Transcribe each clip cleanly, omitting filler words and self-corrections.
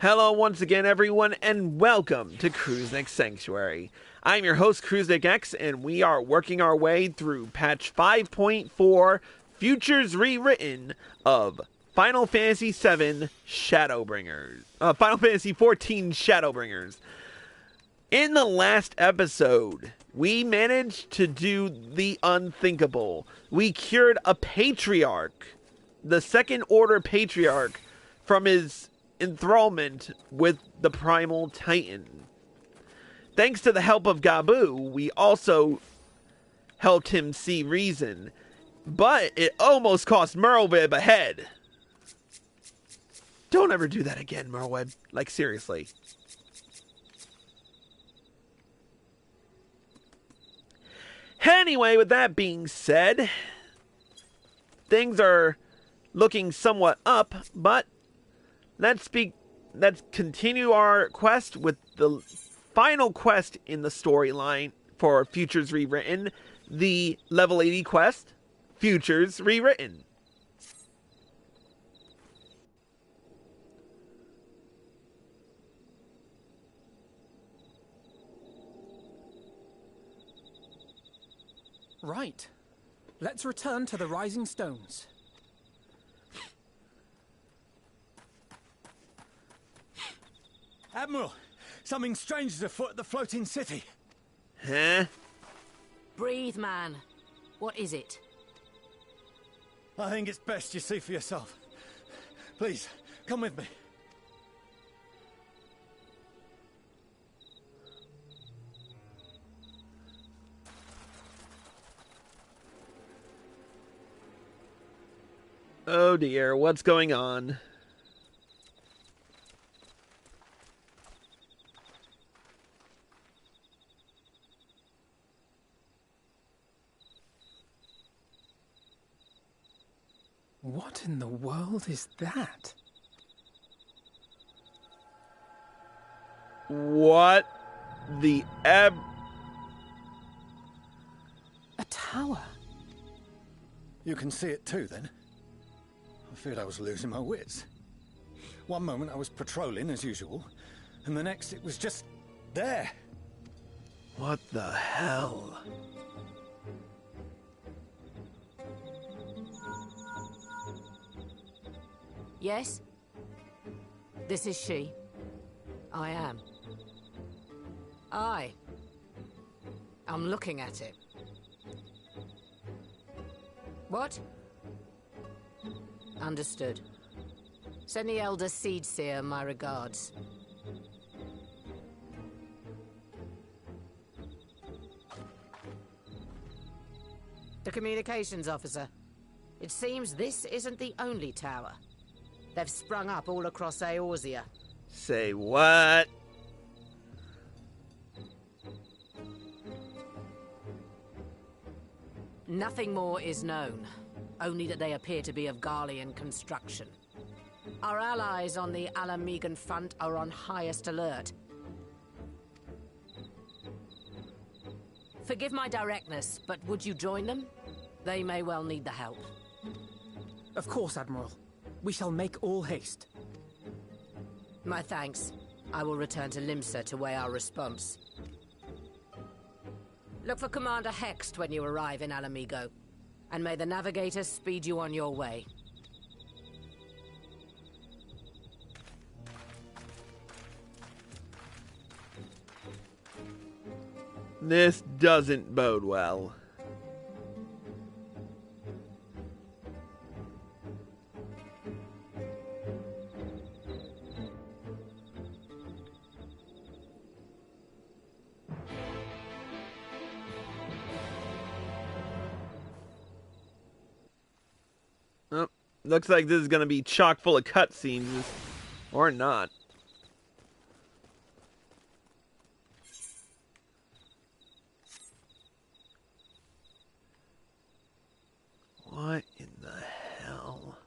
Hello once again, everyone, and welcome to Cruisnick Sanctuary. I'm your host, Cruisnick X, and we are working our way through patch 5.4, Futures Rewritten of Final Fantasy XIV Shadowbringers. Final Fantasy XIV Shadowbringers. In the last episode, we managed to do the unthinkable. We cured a patriarch, the Second Order patriarch, from his enthrallment with the Primal Titan. Thanks to the help of Gabu, we also helped him see reason, but it almost cost Merlwib a head. Don't ever do that again, Merlwib. Like, seriously. Anyway, with that being said, things are looking somewhat up, but let's continue our quest with the final quest in the storyline for Futures Rewritten, the level 80 quest, Futures Rewritten. Right. Let's return to the Rising Stones. Admiral, something strange is afoot at the floating city. Huh? Breathe, man. What is it? I think it's best you see for yourself. Please, come with me. Oh dear, what's going on? What in the world is that? What the A tower. You can see it too, then? I feared I was losing my wits. One moment I was patrolling as usual, and the next it was just there. What the hell? Yes? This is she. I am. I'm looking at it. What? Understood. Send the Elder Seedseer my regards. The communications officer. It seems this isn't the only tower. They've sprung up all across Eorzea. Say what? Nothing more is known, only that they appear to be of Garlean construction. Our allies on the Alamegan front are on highest alert. Forgive my directness, but would you join them? They may well need the help. Of course, Admiral. We shall make all haste. My thanks. I will return to Limsa to weigh our response. Look for Commander Hext when you arrive in Alamigo, and may the Navigator speed you on your way. This doesn't bode well. Oh, looks like this is going to be chock full of cutscenes, or not. What in the hell?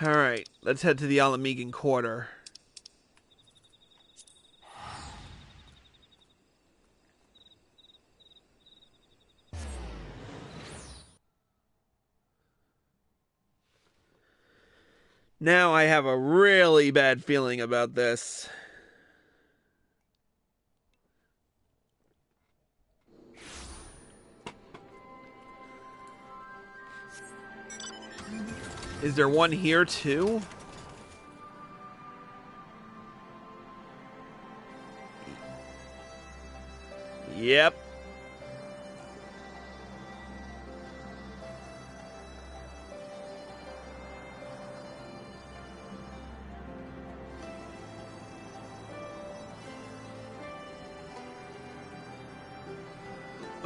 Alright, let's head to the Alamegan Quarter. Now I have a really bad feeling about this. Is there one here too? Yep.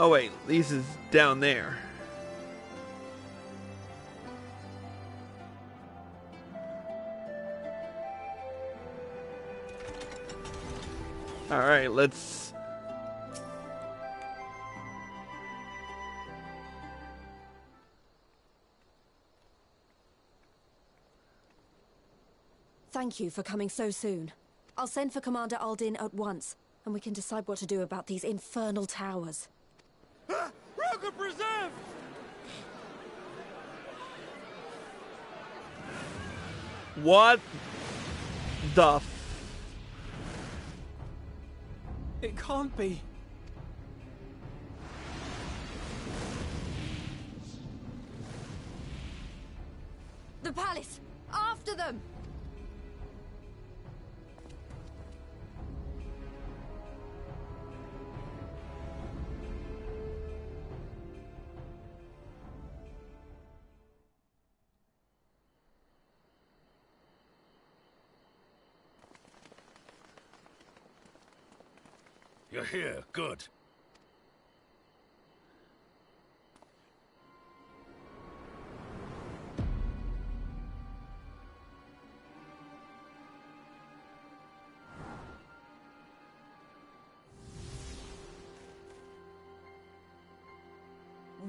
Oh wait, Lisa's down there. Alright, let's... Thank you for coming so soon. I'll send for Commander Aldin at once, and we can decide what to do about these infernal towers. Rogue preserve! What the It can't be. The palace! After them! You're here. Good.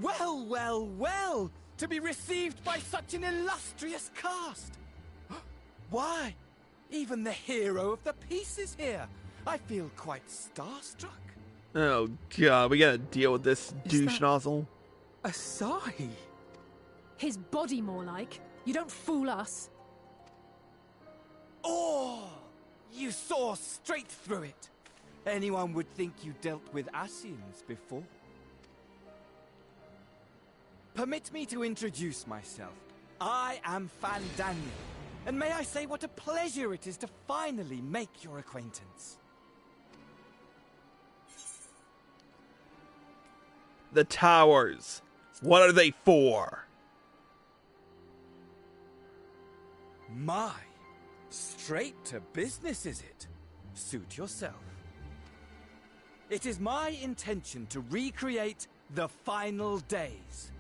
Well, well, well! To be received by such an illustrious cast! Why? Even the hero of the piece is here! I feel quite starstruck. Oh god, we gotta deal with this douche that- nozzle. Asahi? His body, more like. You don't fool us. Oh! You saw straight through it! Anyone would think you dealt with Asians before. Permit me to introduce myself. I am Fandaniel, and may I say what a pleasure it is to finally make your acquaintance. The towers. What are they for? My, straight to business is it? Suit yourself. It is my intention to recreate the final days.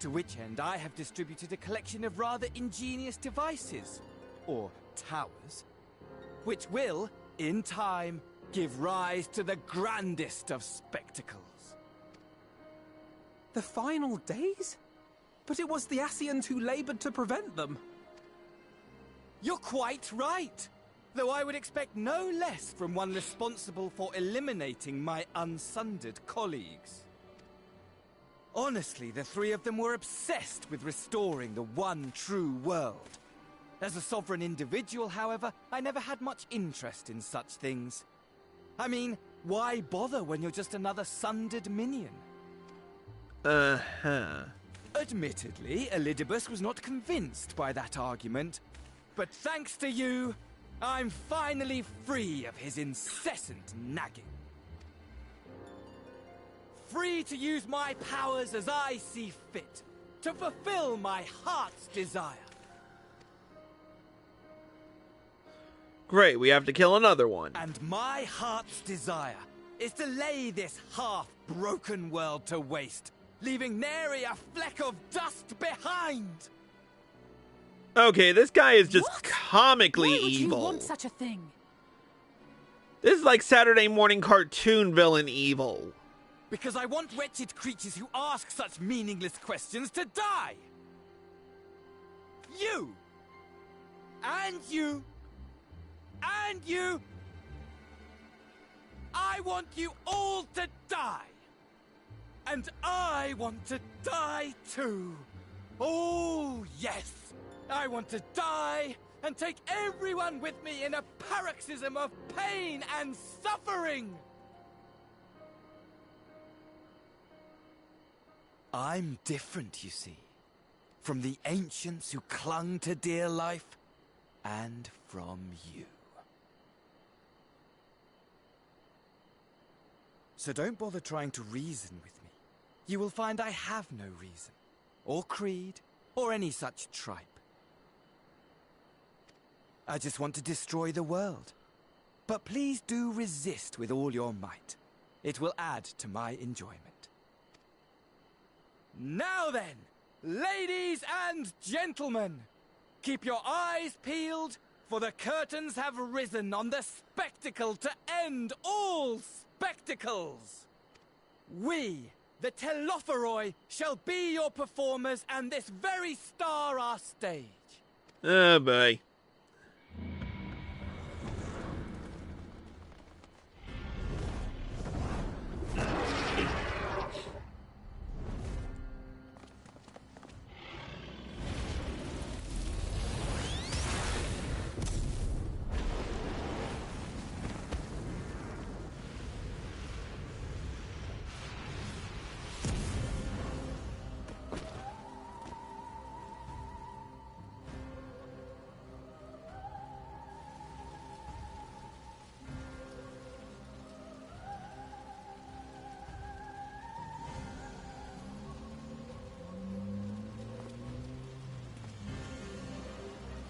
To which end I have distributed a collection of rather ingenious devices, or towers, which will, in time, give rise to the grandest of spectacles. The final days? But it was the Asians who labored to prevent them. You're quite right, though I would expect no less from one responsible for eliminating my unsundered colleagues. Honestly, the three of them were obsessed with restoring the one true world. As a sovereign individual, however, I never had much interest in such things. I mean, why bother when you're just another sundered minion? Uh-huh. Admittedly, Elidibus was not convinced by that argument, but thanks to you, I'm finally free of his incessant nagging. Free to use my powers as I see fit, to fulfill my heart's desire. Great, we have to kill another one. And my heart's desire is to lay this half-broken world to waste, leaving nary a fleck of dust behind! Okay, this guy is just What? comically Why would evil. you want such a thing? This is like Saturday morning cartoon villain evil. Because I want wretched creatures who ask such meaningless questions to die! You! And you! And you! I want you all to die! And I want to die too! Oh, yes! I want to die and take everyone with me in a paroxysm of pain and suffering! I'm different, you see, from the ancients who clung to dear life, and from you. So don't bother trying to reason with me. You will find I have no reason, or creed, or any such tripe. I just want to destroy the world. But please do resist with all your might. It will add to my enjoyment. Now then, ladies and gentlemen, keep your eyes peeled, for the curtains have risen on the spectacle to end all spectacles. We, the Telophoroi, shall be your performers, and this very star our stage. Oh boy.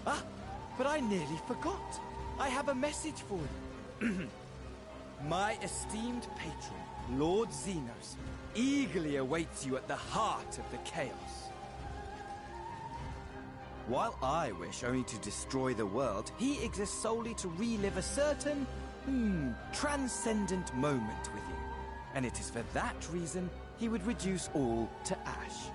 Ah, but I nearly forgot. I have a message for you. My esteemed patron, Lord Xenos, eagerly awaits you at the heart of the chaos. While I wish only to destroy the world, he exists solely to relive a certain, transcendent moment with you. And it is for that reason he would reduce all to ash.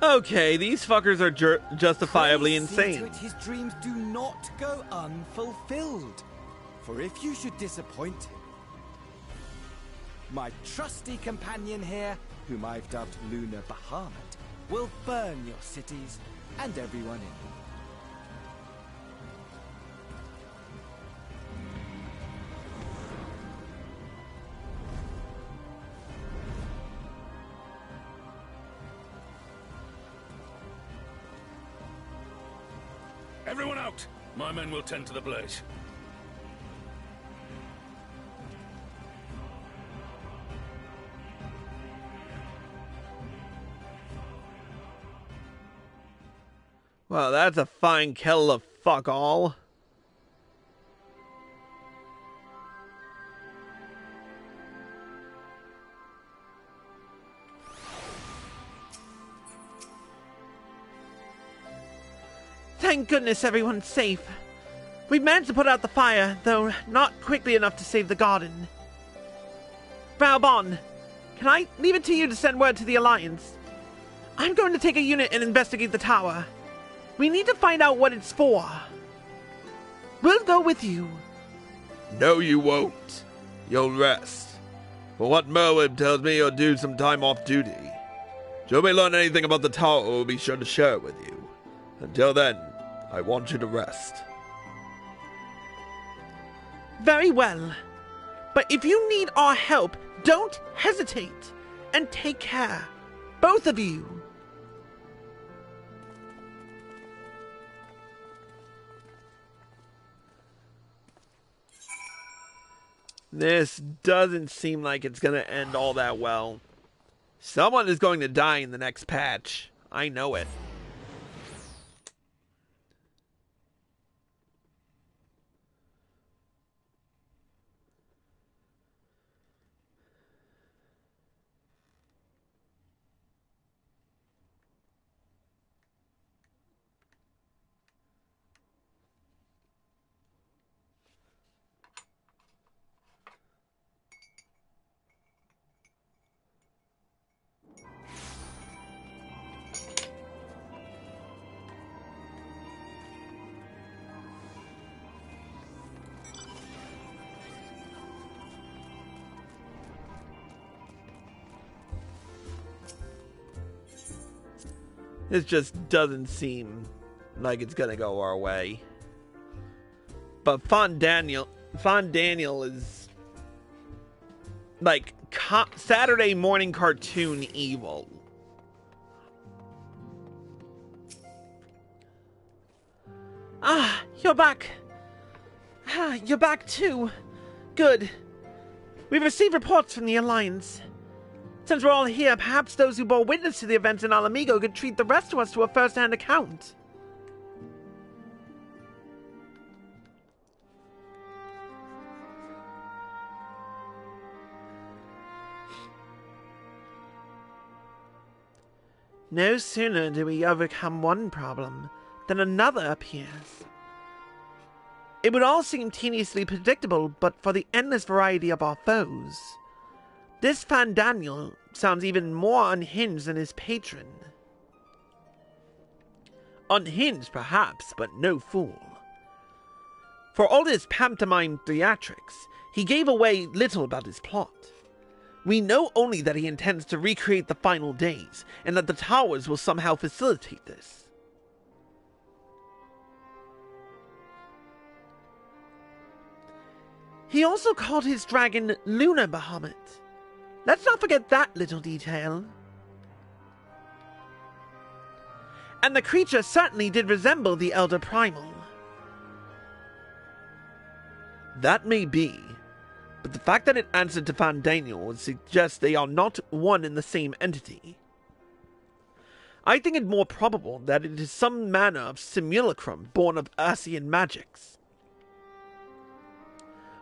Okay, these fuckers are justifiably Pray see to insane. it his dreams do not go unfulfilled. For if you should disappoint him, my trusty companion here, whom I've dubbed Lunar Bahamut, will burn your cities and everyone in them. Everyone out! My men will tend to the blaze. Well, that's a fine kettle of fuck all. Thank goodness everyone's safe. We've managed to put out the fire, though not quickly enough to save the garden. Valbon, can I leave it to you to send word to the Alliance? I'm going to take a unit and investigate the tower. We need to find out what it's for. We'll go with you. No, you won't. You'll rest. For what Merwin tells me, you'll do some time off duty. Should we learn anything about the tower, we'll be sure to share it with you. Until then, I want you to rest. Very well. But if you need our help, don't hesitate. And take care. Both of you. This doesn't seem like it's going to end all that well. Someone is going to die in the next patch. I know it. This just doesn't seem like it's gonna go our way. But Fond Daniel is like Saturday morning cartoon evil. You're back. You're back too. Good. We've received reports from the Alliance. Since we're all here, perhaps those who bore witness to the events in Alamigo could treat the rest of us to a first-hand account. No sooner do we overcome one problem than another appears. It would all seem tediously predictable but for the endless variety of our foes. This Fandaniel sounds even more unhinged than his patron. Unhinged, perhaps, but no fool. For all his pantomime theatrics, he gave away little about his plot. We know only that he intends to recreate the final days, and that the towers will somehow facilitate this. He also called his dragon Lunar Bahamut. Let's not forget that little detail. And the creature certainly did resemble the Elder Primal. That may be, but the fact that it answered to Fandaniel would suggest they are not one and the same entity. I think it more probable that it is some manner of simulacrum born of Ursian magics.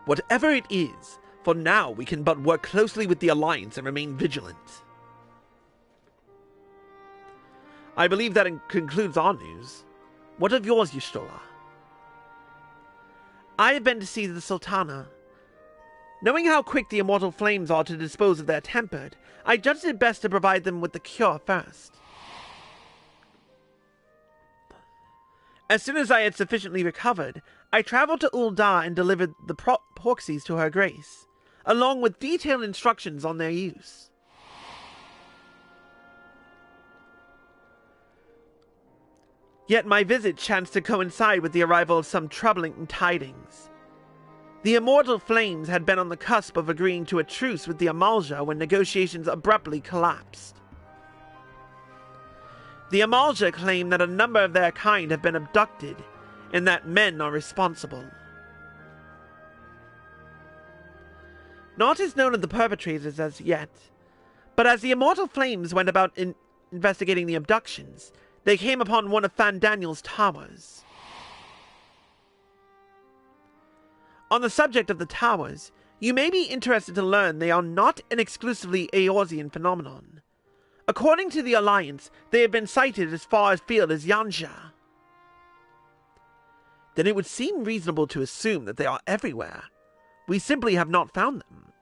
Whatever it is, for now we can but work closely with the Alliance and remain vigilant. I believe that concludes our news. What of yours, Y'shtola? I have been to see the Sultana. Knowing how quick the immortal flames are to dispose of their tempered, I judged it best to provide them with the cure first. As soon as I had sufficiently recovered, I traveled to Ul'dah and delivered the proxies to her grace, along with detailed instructions on their use. Yet my visit chanced to coincide with the arrival of some troubling tidings. The immortal flames had been on the cusp of agreeing to a truce with the Amalja when negotiations abruptly collapsed. The Amalja claim that a number of their kind have been abducted, and that men are responsible. Naught is known of the perpetrators as yet, but as the immortal flames went about investigating the abductions, they came upon one of Fandaniel's towers. On the subject of the towers, you may be interested to learn they are not an exclusively Eorzean phenomenon. According to the Alliance, they have been sighted as far afield as Yansha. Then it would seem reasonable to assume that they are everywhere. We simply have not found them.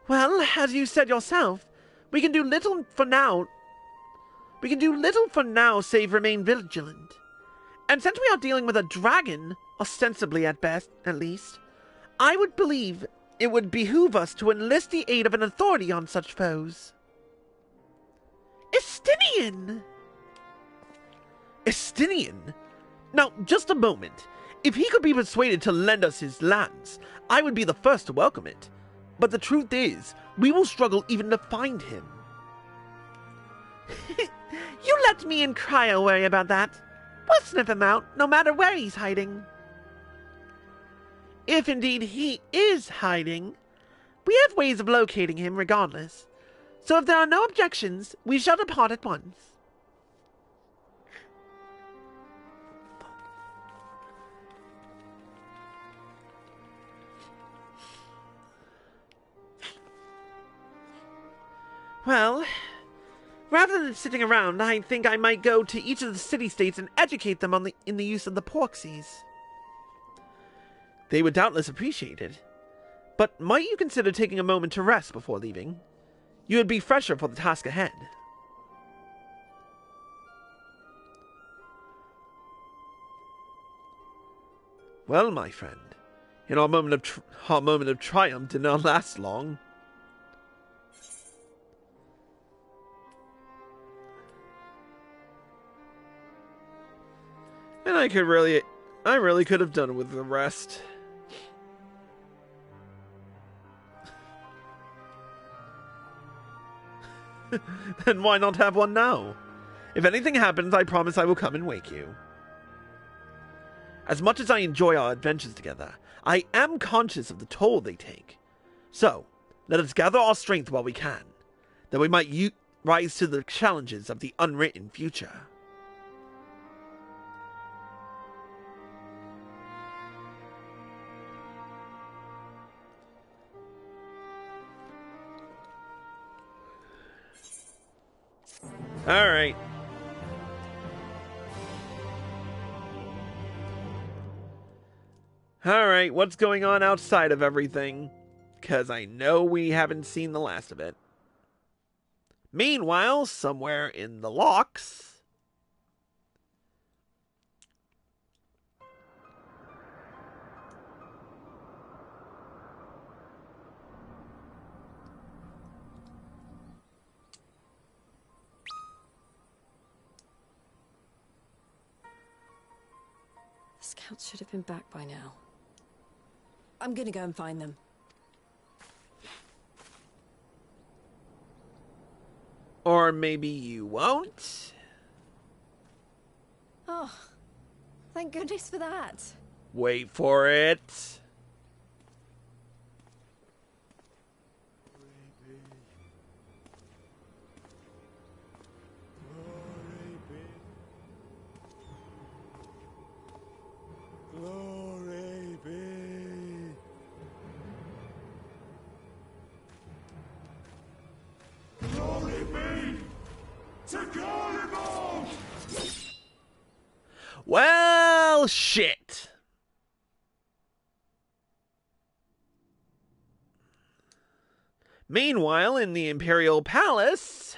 Well, as you said yourself, we can do little for now save remain vigilant. And since we are dealing with a dragon, ostensibly at best, at least, I would believe it would behoove us to enlist the aid of an authority on such foes. Estinian! Estinian? Now, just a moment. If he could be persuaded to lend us his lands, I would be the first to welcome it. But the truth is, we will struggle even to find him. You let me and Cryo worry about that. We'll sniff him out, no matter where he's hiding. If indeed he is hiding, we have ways of locating him regardless. So if there are no objections, we shall depart at once. Well, rather than sitting around, I think I might go to each of the city-states and educate them in the use of the proxies. They would doubtless appreciate it. But might you consider taking a moment to rest before leaving? You would be fresher for the task ahead. Well, my friend, in our moment of triumph did not last long. And I really could have done with the rest. Then why not have one now? If anything happens, I promise I will come and wake you. As much as I enjoy our adventures together, I am conscious of the toll they take. So, let us gather our strength while we can, that we might rise to the challenges of the unwritten future. Alright. Alright, what's going on outside of everything? Because I know we haven't seen the last of it. Meanwhile, somewhere in the locks... Scouts should have been back by now. I'm gonna go and find them. Or maybe you won't? Oh, thank goodness for that. Wait for it. Glory be. Glory be to Garibald! Well, shit. Meanwhile, in the Imperial Palace...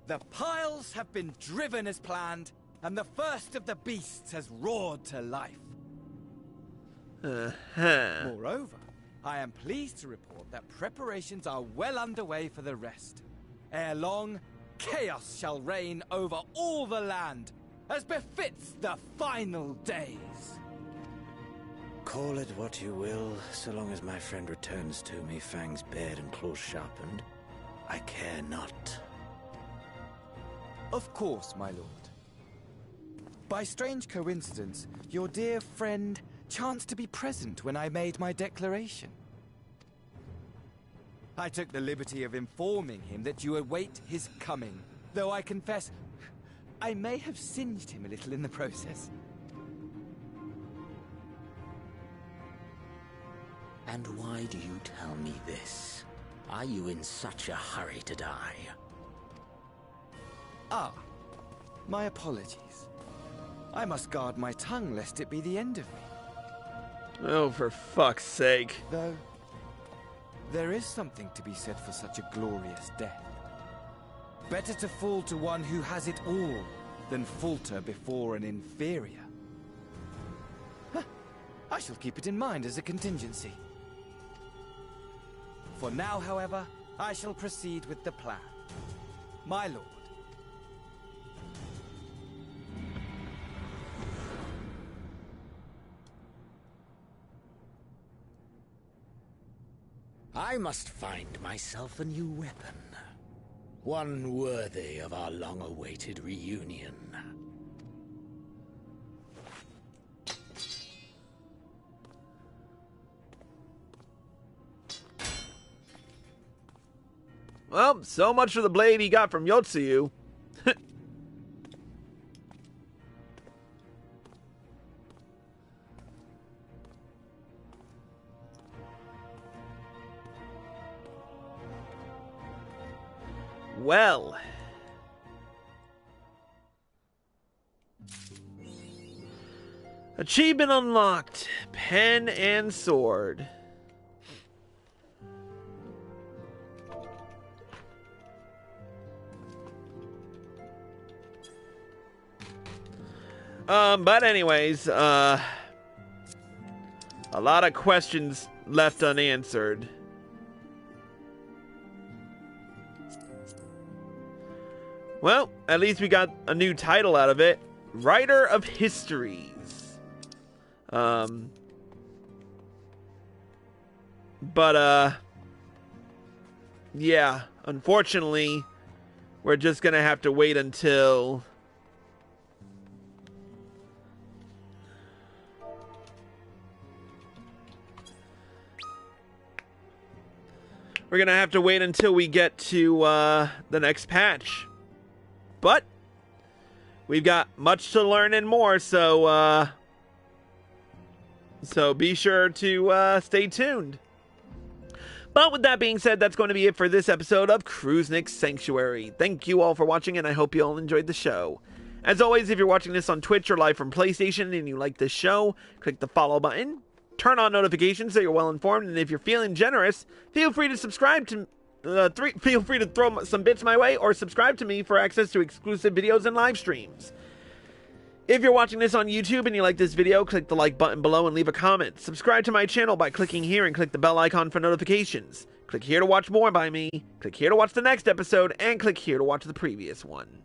The piles have been driven as planned, and the first of the beasts has roared to life. Moreover, I am pleased to report that preparations are well underway for the rest. Ere long, chaos shall reign over all the land, as befits the final days. Call it what you will, so long as my friend returns to me, fangs bared and claws sharpened. I care not. Of course, my lord. By strange coincidence, your dear friend chanced to be present when I made my declaration. I took the liberty of informing him that you await his coming, though I confess I may have singed him a little in the process. And why do you tell me this? Are you in such a hurry to die? Ah, my apologies. I must guard my tongue lest it be the end of me. Oh, for fuck's sake. Though, there is something to be said for such a glorious death. Better to fall to one who has it all than falter before an inferior. Huh. I shall keep it in mind as a contingency. For now, however, I shall proceed with the plan. My lord. I must find myself a new weapon. One worthy of our long-awaited reunion. Well, so much for the blade he got from Yotsuyu. Well. Achievement unlocked. Pen and sword. But anyways, a lot of questions left unanswered. Well, at least we got a new title out of it. Writer of Histories. Yeah, unfortunately, we're just gonna have to wait until we get to the next patch. But we've got much to learn and more, so be sure to stay tuned. But with that being said, that's going to be it for this episode of Kruznix Sanctuary. Thank you all for watching, and I hope you all enjoyed the show. As always, if you're watching this on Twitch or live from PlayStation and you like this show, click the follow button, turn on notifications so you're well informed, and if you're feeling generous, feel free to subscribe to feel free to throw some bits my way or subscribe to me for access to exclusive videos and live streams. If you're watching this on YouTube and you like this video, click the like button below and leave a comment. Subscribe to my channel by clicking here and click the bell icon for notifications. Click here to watch more by me, click here to watch the next episode, and click here to watch the previous one.